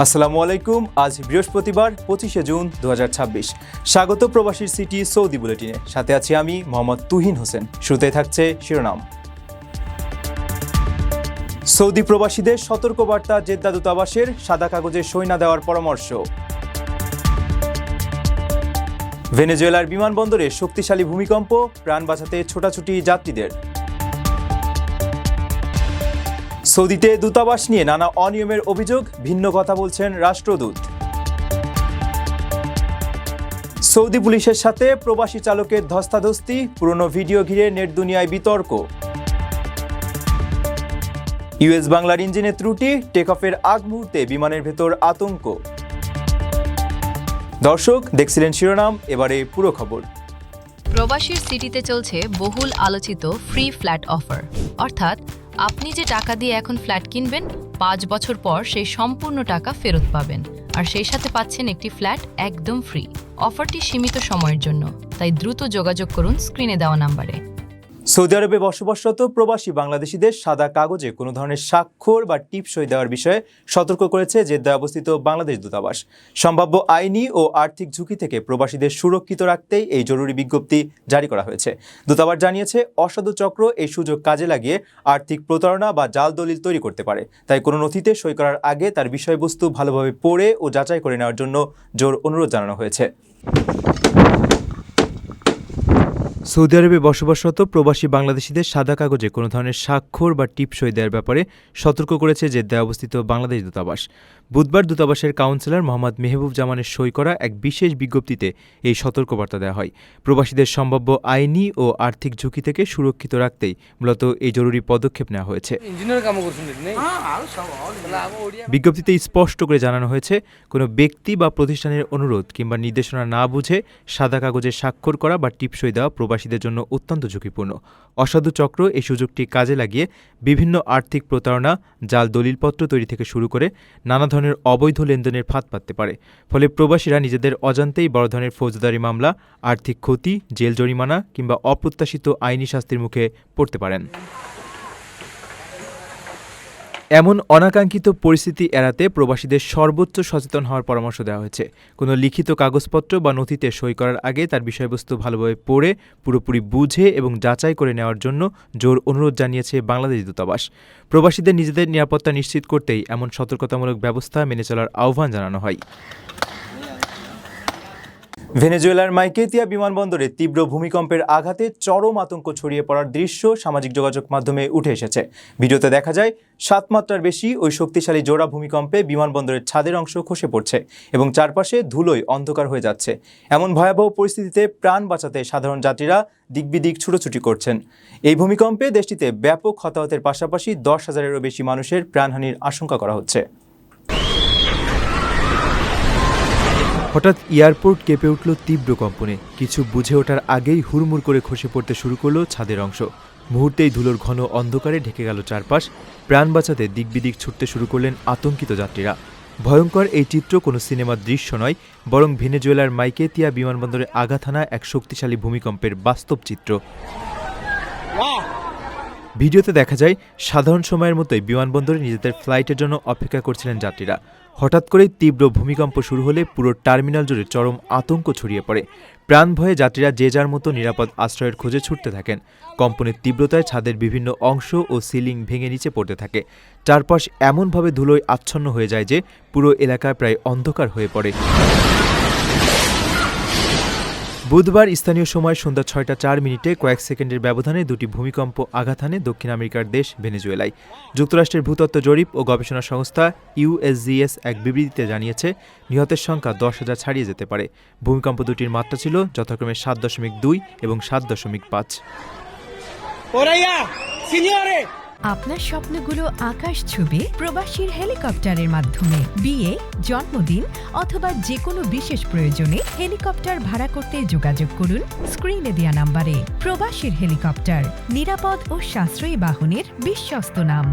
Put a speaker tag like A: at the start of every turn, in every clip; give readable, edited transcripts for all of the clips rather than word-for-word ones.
A: আসসালামু আলাইকুম। আজ বৃহস্পতিবার 25শে জুন 2026। স্বাগত প্রবাসীর সিটি সৌদি বুলেটিনে। সাথে আছি আমি মোহাম্মদ তুহিন হোসেন। শুরুতে থাকছে শিরোনাম। সৌদি প্রবাসীদের সতর্কবার্তা জেদ্দা দূতাবাসের, সাদা কাগজে সই না দেওয়ার পরামর্শ। ভেনেজুয়েলার বিমানবন্দরে শক্তিশালী ভূমিকম্প, প্রাণ বাঁচাতে ছোটাছুটি যাত্রীদের। সৌদিতে দূতাবাস নিয়ে নানা অনিয়মের অভিযোগ, ভিন্ন কথা বলছেন রাষ্ট্রদূত। সৌদি পুলিশের সাথে প্রবাসী চালকের ধস্তাধস্তি, পুরনো ভিডিও ঘিরে নেট দুনিয়ায় বিতর্ক। ইউএস বাংলার ইঞ্জিনে ত্রুটি, টেক অফের আগ মুহূর্তে বিমানের ভেতর আতঙ্ক। দর্শক, দেখছিলেন শিরোনাম, এবারে পুরো খবর।
B: প্রবাসীর সিটিতে চলছে বহুল আলোচিত ফ্রি ফ্ল্যাট অফার, অর্থাৎ আপনি যে টাকা দিয়ে এখন ফ্ল্যাট কিনবেন 5 বছর পর সেই সম্পূর্ণ টাকা ফেরত পাবেন, আর সেই সাথে পাচ্ছেন একটি ফ্ল্যাট একদম ফ্রি। অফারটি সীমিত সময়ের জন্য, তাই দ্রুত যোগাযোগ করুন স্ক্রিনে দেওয়া নাম্বারে।
A: সৌদি আরবে বসবাসরত প্রবাসী বাংলাদেশিদের সাদা কাগজে কোনো ধরনের স্বাক্ষর বা টিপ সই দেওয়ার বিষয়ে সতর্ক করেছে জেদ্দায় অবস্থিত বাংলাদেশ দূতাবাস। সম্ভাব্য আইনি ও আর্থিক ঝুঁকি থেকে প্রবাসীদের সুরক্ষিত রাখতেই এই জরুরি বিজ্ঞপ্তি জারি করা হয়েছে। দূতাবাস জানিয়েছে, অসাধু চক্র এই সুযোগ কাজে লাগিয়ে আর্থিক প্রতারণা বা জাল দলিল তৈরি করতে পারে। তাই কোনো নথিতে সই করার আগে তার বিষয়বস্তু ভালোভাবে পড়ে ও যাচাই করে নেওয়ার জন্য জোর অনুরোধ জানানো হয়েছে। সৌদি আরবে বসবাসরত প্রবাসী বাংলাদেশিদের সাদা কাগজে কোনো ধরনের স্বাক্ষর বা টিপ সই দেওয়ার ব্যাপারে সতর্ক করেছে জেদ্দায় অবস্থিত বাংলাদেশ দূতাবাস। বুধবার দূতাবাসের কাউন্সিলর মোহাম্মদ মেহবুব জামানের সই করা এক বিশেষ বিজ্ঞপ্তিতে এই সতর্কবার্তা দেওয়া হয়। প্রবাসীদের সম্ভাব্য আইনি ও আর্থিক ঝুঁকি থেকে সুরক্ষিত রাখতেই মূলত এই জরুরি পদক্ষেপ নেওয়া হয়েছে। বিজ্ঞপ্তিতে স্পষ্ট করে জানানো হয়েছে, কোনো ব্যক্তি বা প্রতিষ্ঠানের অনুরোধ কিংবা নির্দেশনা না বুঝে সাদা কাগজে স্বাক্ষর করা বা টিপ সই দেওয়া প্রবাসীদের জন্য অত্যন্ত ঝুঁকিপূর্ণ। অসাধু চক্র এই সুযোগটি কাজে লাগিয়ে বিভিন্ন আর্থিক প্রতারণা, জাল দলিলপত্র তৈরি থেকে শুরু করে নানা ধরনের অবৈধ লেনদেনের ফাঁদ পাততে পারে। ফলে প্রবাসীরা নিজেদের অজান্তেই বড় ধরনের ফৌজদারি মামলা, আর্থিক ক্ষতি, জেল জরিমানা কিংবা অপ্রত্যাশিত আইনি শাস্তির মুখে পড়তে পারেন। এমন অনাকাঙ্ক্ষিত পরিস্থিতি এড়াতে প্রবাসীদের সর্বোচ্চ সচেতন হওয়ার পরামর্শ দেওয়া হয়েছে। কোনো লিখিত কাগজপত্র বা নথিতে সই করার আগে তার বিষয়বস্তু ভালোভাবে পড়ে, পুরোপুরি বুঝে এবং যাচাই করে নেওয়ার জন্য জোর অনুরোধ জানিয়েছে বাংলাদেশ দূতাবাস। প্রবাসীদের নিজেদের নিরাপত্তা নিশ্চিত করতেই এমন সতর্কতামূলক ব্যবস্থা মেনে চলার আহ্বান জানানো হয়। ভেনেজুয়েলার মাইকেতিয়া বিমানবন্দরে তীব্র ভূমিকম্পের আঘাতে চরম আতঙ্ক ছড়িয়ে পড়ার দৃশ্য সামাজিক যোগাযোগ মাধ্যমে উঠে এসেছে। ভিডিওতে দেখা যায় 7 মাত্রার বেশি ওই শক্তিশালী জোড়া ভূমিকম্পে বিমানবন্দরের ছাদের অংশ খসে পড়ছে এবং চারপাশে ধুলোয় অন্ধকার হয়ে যাচ্ছে। এমন ভয়াবহ পরিস্থিতিতে প্রাণ বাঁচাতে সাধারণ যাত্রীরা দিকবিদিক ছুটোছুটি করছেন। এই ভূমিকম্পে দেশটিতে ব্যাপক হতাহতের পাশাপাশি 10,000-এরও বেশি মানুষের প্রাণহানির আশঙ্কা করা হচ্ছে। হঠাৎ এয়ারপোর্ট কেঁপে উঠল তীব্র কম্পনে। কিছু বুঝে ওঠার আগেই হুড়মুড় করে খসে পড়তে শুরু করলো ছাদের অংশ। মুহূর্তেই ধুলোর ঘন অন্ধকারে ঢেকে গেল চারপাশ। প্রাণ বাঁচাতে দিকবিদিক ছুটতে শুরু করলেন আতঙ্কিত যাত্রীরা। ভয়ঙ্কর এই চিত্র কোনো সিনেমার দৃশ্য নয়, বরং ভেনেজুয়েলার মাইকেতিয়া বিমানবন্দরে আঘাত হানা এক শক্তিশালী ভূমিকম্পের বাস্তব চিত্র। ভিডিওতে দেখা যায়, সাধারণ সময়ের মতোই বিমানবন্দরে নিজেদের ফ্লাইটের জন্য অপেক্ষা করছিলেন যাত্রীরা। হঠাৎ করেই তীব্র ভূমিকম্প শুরু হলে পুরো টার্মিনাল জুড়ে চরম আতঙ্ক ছড়িয়ে পড়ে। প্রাণ ভয়ে যাত্রীরা যে যার মতো নিরাপদ আশ্রয়ের খোঁজে ছুটতে থাকেন। কম্পনের তীব্রতায় ছাদের বিভিন্ন অংশ ও সিলিং ভেঙে নিচে পড়তে থাকে। চারপাশ এমনভাবে ধুলোয় আচ্ছন্ন হয়ে যায় যে পুরো এলাকায় প্রায় অন্ধকার হয়ে পড়ে। বুধবার স্থানীয় সময় সন্ধ্যা 6টা 4 কয়েক সেকেন্ডের ব্যবধানে দুটি ভূমিকম্প আঘাত হানে দক্ষিণ আমেরিকার দেশ ভেনেজুয়েলায়। যুক্তরাষ্ট্রের ভূতত্ত্ব জরিপ ও গবেষণা সংস্থা USGS এক বিবৃতিতে জানিয়েছে, নিহতের সংখ্যা 10,000 ছাড়িয়ে যেতে পারে। ভূমিকম্প দুটির মাত্রা ছিল যথাক্রমে 7.2 এবং 7.5।
C: আপনার স্বপ্নগুলো আকাশ ছুবে প্রবাসীর হেলিকপ্টারের মাধ্যমে। বিয়ে, জন্মদিন অথবা যে কোনো বিশেষ প্রয়োজনে হেলিকপ্টার ভাড়া করতে যোগাযোগ করুন স্ক্রিনে দেয়া নাম্বারে। প্রবাসীর হেলিকপ্টার, নিরাপদ ও সাশ্রয়ী বাহনের বিশ্বস্ত নাম।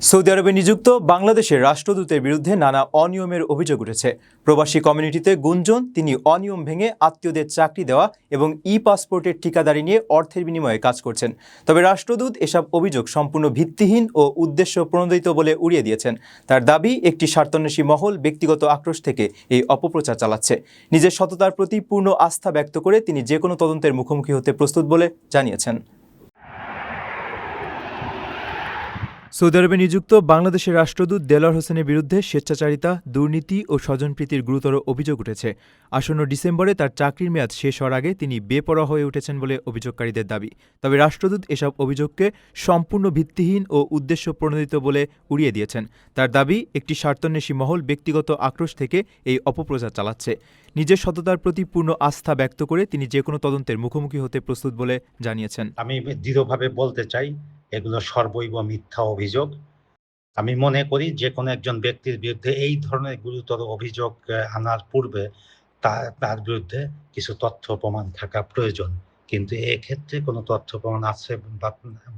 A: সৌদি আরবে নিযুক্ত বাংলাদেশের রাষ্ট্রদূতের বিরুদ্ধে নানা অনিয়মের অভিযোগ উঠেছে। প্রবাসী কমিউনিটিতে গুঞ্জন তিনি অনিয়ম ভেঙে আত্মীয়দের চাকরি দেওয়া এবং পাসপোর্টের ঠিকাদারি নিয়ে অর্থের বিনিময়ে কাজ করছেন। তবে রাষ্ট্রদূত এসব অভিযোগ সম্পূর্ণ ভিত্তিহীন ও উদ্দেশ্য প্রণোদিত বলে উড়িয়ে দিয়েছেন। তার দাবি একটি স্বার্থান্বেষী মহল ব্যক্তিগত আক্রোশ থেকে এই অপপ্রচার চালাচ্ছে। নিজের সততার প্রতি পূর্ণ আস্থা ব্যক্ত করে তিনি যে কোনো তদন্তের মুখোমুখি হতে প্রস্তুত বলে জানিয়েছেন। সৌদি আরবে নিযুক্ত বাংলাদেশের রাষ্ট্রদূত দেলোয়ার হোসেনের বিরুদ্ধে স্বেচ্ছাচারিতা, দুর্নীতি ও স্বজনপ্রীতির গুরুতর অভিযোগ উঠেছে। আসন্ন ডিসেম্বরে তার চাকরির মেয়াদ শেষ হওয়ার আগে তিনি বেপরোয়া হয়ে উঠেছেন বলে অভিযোগকারীদের দাবি। তবে রাষ্ট্রদূত এসব অভিযোগকে সম্পূর্ণ ভিত্তিহীন ও উদ্দেশ্য প্রণোদিত বলে উড়িয়ে দিয়েছেন। তার দাবি একটি স্বার্থান্বেষী মহল ব্যক্তিগত আক্রোশ থেকে এই অপপ্রচার চালাচ্ছে। নিজের সততার প্রতি পূর্ণ আস্থা ব্যক্ত করে তিনি যে কোনো তদন্তের মুখোমুখি হতে প্রস্তুত বলে জানিয়েছেন।
D: আমি দৃঢ়ভাবে বলতে চাই, এগুলো সর্বৈব মিথ্যা অভিযোগ। আমি মনে করি যে কোনো একজন ব্যক্তির বিরুদ্ধে এই ধরনের গুরুতর অভিযোগ আনার পূর্বে তার বিরুদ্ধে কিছু তথ্য প্রমাণ থাকা প্রয়োজন, কিন্তু এক্ষেত্রে কোনো তথ্য প্রমাণ আছে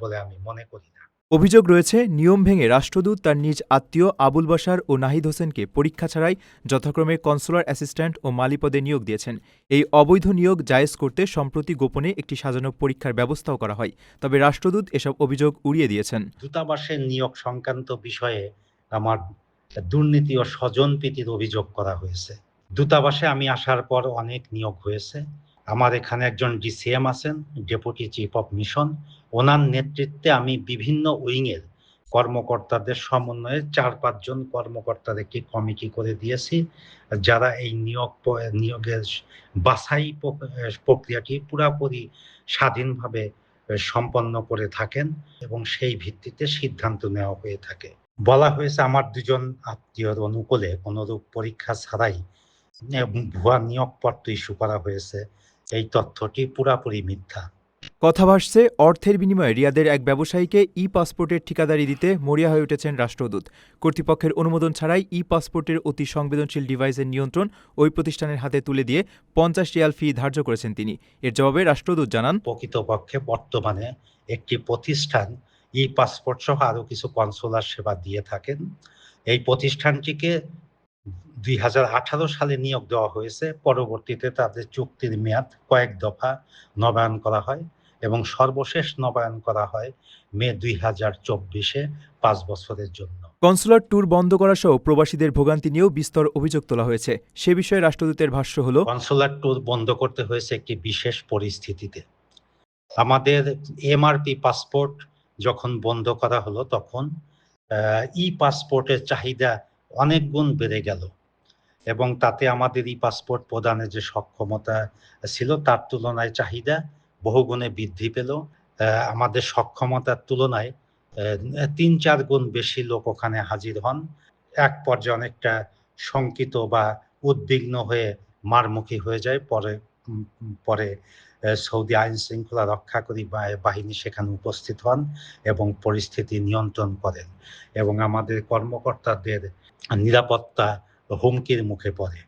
D: বলে আমি মনে করি না।
A: অভিযোগ রয়েছে নিয়ম ভেঙে রাষ্ট্রদূত তার নিজ আত্মীয় আবুল বাশার ও নাহিদ হোসেনকে পরীক্ষা ছাড়াই যথাক্রমে কনসুলার অ্যাসিস্ট্যান্ট ও মালি পদে নিয়োগ দিয়েছেন। এই অবৈধ নিয়োগ জায়েজ করতে সম্প্রতি গোপনে একটি সাজানো পরীক্ষার ব্যবস্থাও করা হয়। তবে রাষ্ট্রদূত এসব অভিযোগ উড়িয়ে দিয়েছেন।
D: দূতাবাসের নিয়োগ সংক্রান্ত বিষয়ে আমার দুর্নীতি ও স্বজনপ্রীতির অভিযোগ করা হয়েছে। দূতাবাসে আমি আসার পর অনেক নিয়োগ হয়েছে। আমার এখানে একজন ডিসিএম আছেন, ডেপুটি চিফ অফ মিশন। ওনার নেতৃত্বে আমি বিভিন্ন উইংয়ের কর্মকর্তাদের সমন্বয়ে 4-5 জন কর্মকর্তার একটি কমিটি করে দিয়েছি, যারা এই নিয়োগের বাছাই প্রক্রিয়াটি পুরাপুরি স্বাধীনভাবে সম্পন্ন করে থাকেন এবং সেই ভিত্তিতে সিদ্ধান্ত নেওয়া হয়ে থাকে। বলা হয়েছে আমার 2 জন আত্মীয়র অনুকূলে কোনোরূপ পরীক্ষা ছাড়াই ভুয়া নিয়োগপত্র ইস্যু করা হয়েছে। এই তথ্যটি পুরাপুরি মিথ্যা।
A: কথা ভাসছে অর্থের বিনিময়ে রিয়াদের এক ব্যবসায়ীকে পাসপোর্টের ঠিকাদারি দিতে মরিয়া হয়ে উঠেছেন রাষ্ট্রদূত। কর্তৃপক্ষের অনুমোদন ছাড়াই পাসপোর্টের অতি সংবেদনশীল ডিভাইসের নিয়ন্ত্রণ ওই প্রতিষ্ঠানের হাতে তুলে দিয়ে 50 রিয়াল ফি ধার্য করেছেন তিনি। এর জবাবে রাষ্ট্রদূত জানান,
D: প্রকৃতপক্ষে বর্তমানে একটি প্রতিষ্ঠান পাসপোর্ট সহ আরো কিছু কনসুলার সেবা দিয়ে থাকেন। এই প্রতিষ্ঠানটিকে 2018 সালে নিয়োগ দেওয়া হয়েছে। পরবর্তীতে তাদের চুক্তির মেয়াদ কয়েক দফা নবায়ন করা হয় এবং সর্বশেষ নবায়ন করা হয় মে 2024-এ 5 বছরের জন্য।
A: কনসুলার ট্যুর বন্ধ করা সহ প্রবাসীদের ভোগান্তি নিয়েও বিস্তর অভিযোগ তোলা হয়েছে। সে বিষয়ে রাষ্ট্রদূতের ভাষ্য হল,
D: কনসুলার ট্যুর বন্ধ করতে হয়েছে একটি বিশেষ পরিস্থিতিতে। আমাদের এমআরপি পাসপোর্ট যখন বন্ধ করা হলো তখন পাসপোর্টের চাহিদা অনেক গুণ বেড়ে গেল এবং তাতে আমাদের পাসপোর্ট প্রদানের যে সক্ষমতা ছিল তার তুলনায় চাহিদা বহুগুণে বৃদ্ধি পেল। আমাদের সক্ষমতার তুলনায় 3-4 গুণ বেশি লোক ওখানে হাজির হন। এক পর্যায়ে অনেকটা শঙ্কিত বা উদ্বিগ্ন হয়ে মারমুখী হয়ে যায়। পরে সৌদি আইন শৃঙ্খলা রক্ষাকারী বাহিনী সেখানে উপস্থিত হন এবং পরিস্থিতি নিয়ন্ত্রণ করেন এবং আমাদের কর্মকর্তাদের নিরাপত্তা হুমকির মুখে পড়ে।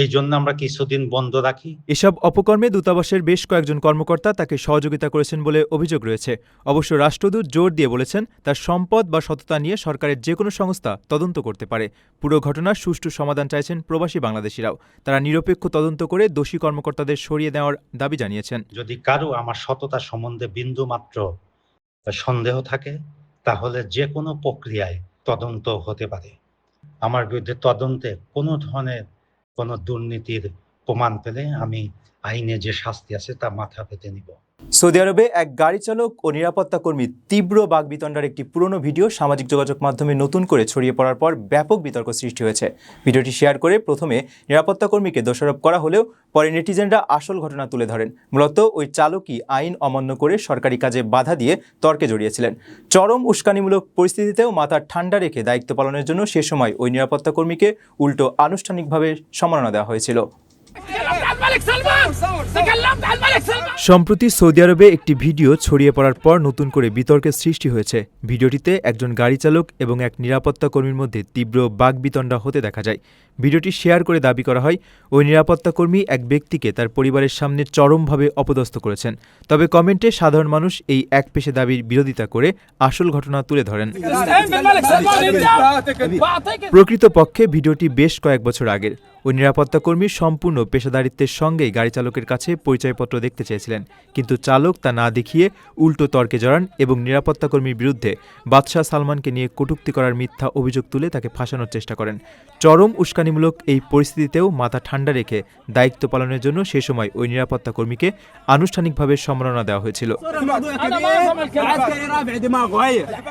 D: এই জন্য আমরা কিছুদিন বন্ধ রাখি।
A: এসব অপকর্মে দূতাবাসের বেশ কয়েকজন কর্মকর্তা তাকে সহযোগিতা করেছেন বলে অভিযোগ রয়েছে। অবশ্য রাষ্ট্রদূত জোর দিয়ে বলেছেন, তার সম্পদ বা সততা নিয়ে সরকারের যে কোনো সংস্থা তদন্ত করতে পারে। পুরো ঘটনার সুষ্ঠু সমাধান চাইছেন প্রবাসী বাংলাদেশিরাও। তারা নিরপেক্ষ তদন্ত করে দোষী কর্মকর্তাদের সরিয়ে দেওয়ার দাবি জানিয়েছেন।
D: যদি কারো আমার সততা সম্বন্ধে বিন্দুমাত্র সন্দেহ থাকে তাহলে যে কোনো প্রক্রিয়ায় তদন্ত হতে পারে। আমার বিরুদ্ধে তদন্তে কোনো ধরনের কোনো দুর্নীতির প্রমাণ পেলে আমি আইনে যে শাস্তি আছে তা মাথা পেতে নিব।
A: সৌদি আরবে এক গাড়ি চালক ও নিরাপত্তা কর্মীর তীব্র বাগবিতণ্ডার একটি পুরনো ভিডিও সামাজিক যোগাযোগ মাধ্যমে নতুন করে ছড়িয়ে পড়ার পর ব্যাপক বিতর্ক সৃষ্টি হয়েছে। ভিডিওটি শেয়ার করে প্রথমে নিরাপত্তা কর্মীকে দোষারোপ করা হলেও পরে নেটিজেনরা আসল ঘটনা তুলে ধরেন। মূলত ওই চালকই আইন অমান্য করে সরকারি কাজে বাধা দিয়ে তর্কে জড়িয়েছিলেন। চরম উস্কানিমূলক পরিস্থিতিতেও মাথা ঠান্ডা রেখে দায়িত্ব পালনের জন্য সে সময় ওই নিরাপত্তা কর্মীকে উল্টো আনুষ্ঠানিকভাবে সম্মাননা দেওয়া হয়েছিল। সম্প্রতি সৌদি আরবে একটি ভিডিও ছড়িয়ে পড়ার পর নতুন করে বিতর্কের সৃষ্টি হয়েছে। ভিডিওটিতে একজন গাড়ি চালক এবং এক নিরাপত্তা কর্মীর মধ্যে তীব্র বাকবিতণ্ডা হতে দেখা যায়। ভিডিওটি শেয়ার করে দাবি করা হয় ওই নিরাপত্তা কর্মী এক ব্যক্তিকে তার পরিবারের সামনে চরমভাবে অপদস্থ করেছেন। তবে কমেন্টে সাধারণ মানুষ এই একপেশে দাবির বিরোধিতা করে আসল ঘটনা তুলে ধরেন। প্রকৃতপক্ষে ভিডিওটি বেশ কয়েক বছর আগের। ওই নিরাপত্তা কর্মী সম্পূর্ণ পেশাদারিত্বের সঙ্গেই গাড়ি চালকের কাছে পরিচয়পত্র দেখতে চেয়েছিলেন, কিন্তু চালক তা না দেখিয়ে উল্টো তর্কে জড়ান এবং নিরাপত্তা কর্মীর বিরুদ্ধে বাদশাহ সালমানকে নিয়ে কটূক্তি করার মিথ্যা অভিযোগ তুলে তাকে ফাঁসানোর চেষ্টা করেন। চরম উস্কানিমূলক এই পরিস্থিতিতেও মাথা ঠান্ডা রেখে দায়িত্ব পালনের জন্য সে সময় ওই নিরাপত্তা কর্মীকে আনুষ্ঠানিকভাবে সম্মাননা দেওয়া হয়েছিল।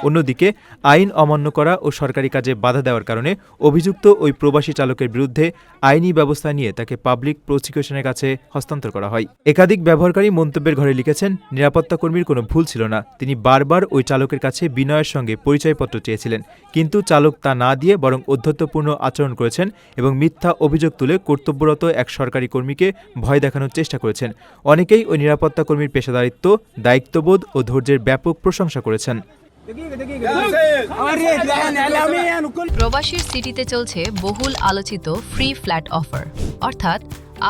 A: অন্যদিকে আইন অমান্য করা ও সরকারি কাজে বাধা দেওয়ার কারণে অভিযুক্ত ওই প্রবাসী চালকের বিরুদ্ধে আইনি ব্যবস্থা নিয়ে তাকে পাবলিক প্রসিকিউশনের কাছে হস্তান্তর করা হয়। একাধিক ব্যবহারকারী মন্তব্যের ঘরে লিখেছেন, নিরাপত্তা কর্মীর কোনো ভুল ছিল না। তিনি বারবার ওই চালকের কাছে বিনয়ের সঙ্গে পরিচয়পত্র চেয়েছিলেন, কিন্তু চালক তা না দিয়ে বরং ঔদ্ধত্যপূর্ণ আচরণ করেছেন এবং মিথ্যা অভিযোগ তুলে কর্তব্যরত এক সরকারি কর্মীকে ভয় দেখানোর চেষ্টা করেছেন। অনেকেই ওই নিরাপত্তা কর্মীর পেশাদারিত্ব, দায়িত্ববোধ ও ধৈর্যের ব্যাপক প্রশংসা করেছেন।
B: প্রবাসীর সিটিতে চলছে বহুল আলোচিত ফ্রি ফ্ল্যাট অফার, অর্থাৎ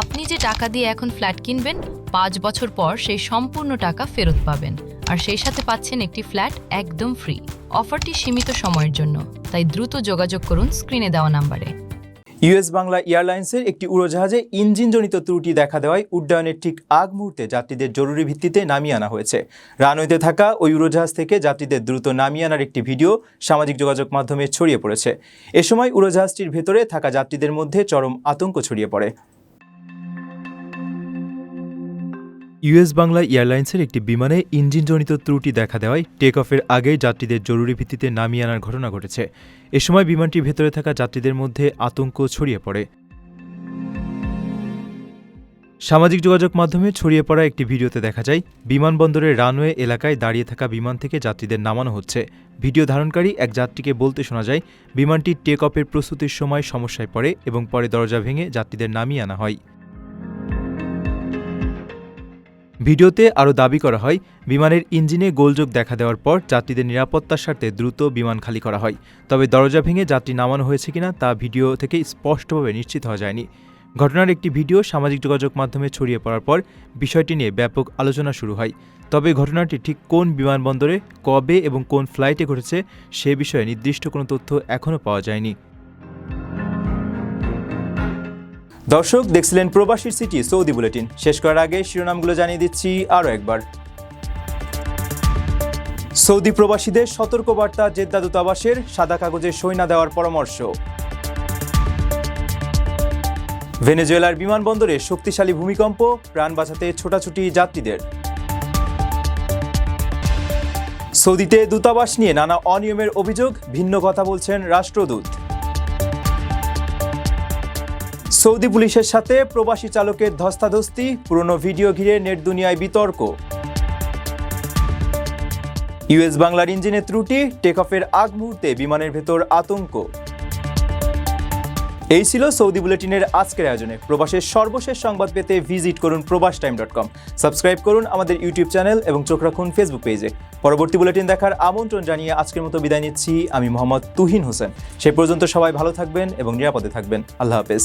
B: আপনি যে টাকা দিয়ে এখন ফ্ল্যাট কিনবেন 5 বছর পর সেই সম্পূর্ণ টাকা ফেরত পাবেন, আর সেই সাথে পাচ্ছেন একটি ফ্ল্যাট একদম ফ্রি। অফারটি সীমিত সময়ের জন্য, তাই দ্রুত যোগাযোগ করুন স্ক্রিনে দেওয়া নাম্বারে।
A: ইউএস বাংলা এয়ারলাইন্সের একটি উড়োজাহাজে ইঞ্জিনজনিত ত্রুটি দেখা দেওয়ায় উড্ডয়নের ঠিক আগ মুহূর্তে যাত্রীদের জরুরি ভিত্তিতে নামিয়ে আনা হয়েছে। রানওয়েতে থাকা ওই উড়োজাহাজ থেকে যাত্রীদের দ্রুত নামিয়ে আনার একটি ভিডিও সামাজিক যোগাযোগ মাধ্যমে ছড়িয়ে পড়েছে। এ সময় উড়োজাহাজটির ভেতরে থাকা যাত্রীদের মধ্যে চরম আতঙ্ক ছড়িয়ে পড়ে। ইউএস বাংলা এয়ারলাইন্সের একটি বিমানে ইঞ্জিনজনিত ত্রুটি দেখা দেওয়ায় টেক অফের আগেই যাত্রীদের জরুরি ভিত্তিতে নামিয়ে আনার ঘটনা ঘটেছে। এ সময় বিমানটির ভেতরে থাকা যাত্রীদের মধ্যে আতঙ্ক ছড়িয়ে পড়ে। সামাজিক যোগাযোগ মাধ্যমে ছড়িয়ে পড়া একটি ভিডিওতে দেখা যায় বিমানবন্দরের রানওয়ে এলাকায় দাঁড়িয়ে থাকা বিমান থেকে যাত্রীদের নামানো হচ্ছে। ভিডিও ধারণকারী এক যাত্রীকে বলতে শোনা যায় বিমানটি টেক অফের প্রস্তুতির সময় সমস্যায় পড়ে এবং পরে দরজা ভেঙে যাত্রীদের নামিয়ে আনা হয়। ভিডিওতে আরও দাবি করা হয় বিমানের ইঞ্জিনে গোলযোগ দেখা দেওয়ার পর যাত্রীদের নিরাপত্তার স্বার্থে দ্রুত বিমান খালি করা হয়। তবে দরজা ভেঙে যাত্রী নামানো হয়েছে কিনা তা ভিডিও থেকে স্পষ্টভাবে নিশ্চিত হওয়া যায়নি। ঘটনার একটি ভিডিও সামাজিক যোগাযোগ মাধ্যমে ছড়িয়ে পড়ার পর বিষয়টি নিয়ে ব্যাপক আলোচনা শুরু হয়। তবে ঘটনাটি ঠিক কোন বিমানবন্দরে, কবে এবং কোন ফ্লাইটে ঘটেছে সে বিষয়ে নির্দিষ্ট কোনো তথ্য এখনও পাওয়া যায়নি। দর্শক দেখছিলেন প্রবাসীর সিটি সৌদি বুলেটিন। শেষ করার আগে শিরোনামগুলো জানিয়ে দিচ্ছি আরও একবার। সৌদি প্রবাসীদের সতর্কবার্তা জেদ্দা দূতাবাসের, সাদা কাগজে সই না দেওয়ার পরামর্শ। ভেনেজুয়েলার বিমানবন্দরে শক্তিশালী ভূমিকম্প, প্রাণ বাঁচাতে ছোটাছুটি যাত্রীদের। সৌদিতে দূতাবাস নিয়ে নানা অনিয়মের অভিযোগ, ভিন্ন কথা বলছেন রাষ্ট্রদূত। সৌদি পুলিশের সাথে প্রবাসী চালকের ধস্তাধস্তি, পুরনো ভিডিও ঘিরে নেট দুনিয়ায় বিতর্ক। ইউএস বাংলার ইঞ্জিনের ত্রুটি, টেক অফের আগ মুহূর্তে বিমানের ভেতর আতঙ্ক। এই ছিল সৌদি বুলেটিনের আজকের আয়োজনে। প্রবাসের সর্বশেষ সংবাদ পেতে ভিজিট করুন probastime.com। সাবস্ক্রাইব করুন আমাদের ইউটিউব চ্যানেল এবং চোখ রাখুন ফেসবুক পেজে। পরবর্তী বুলেটিন দেখার আমন্ত্রণ জানিয়ে আজকের মতো বিদায় নিচ্ছি আমি মোহাম্মদ তুহিন হোসেন। সেই পর্যন্ত সবাই ভালো থাকবেন এবং নিরাপদে থাকবেন। আল্লাহ হাফেজ।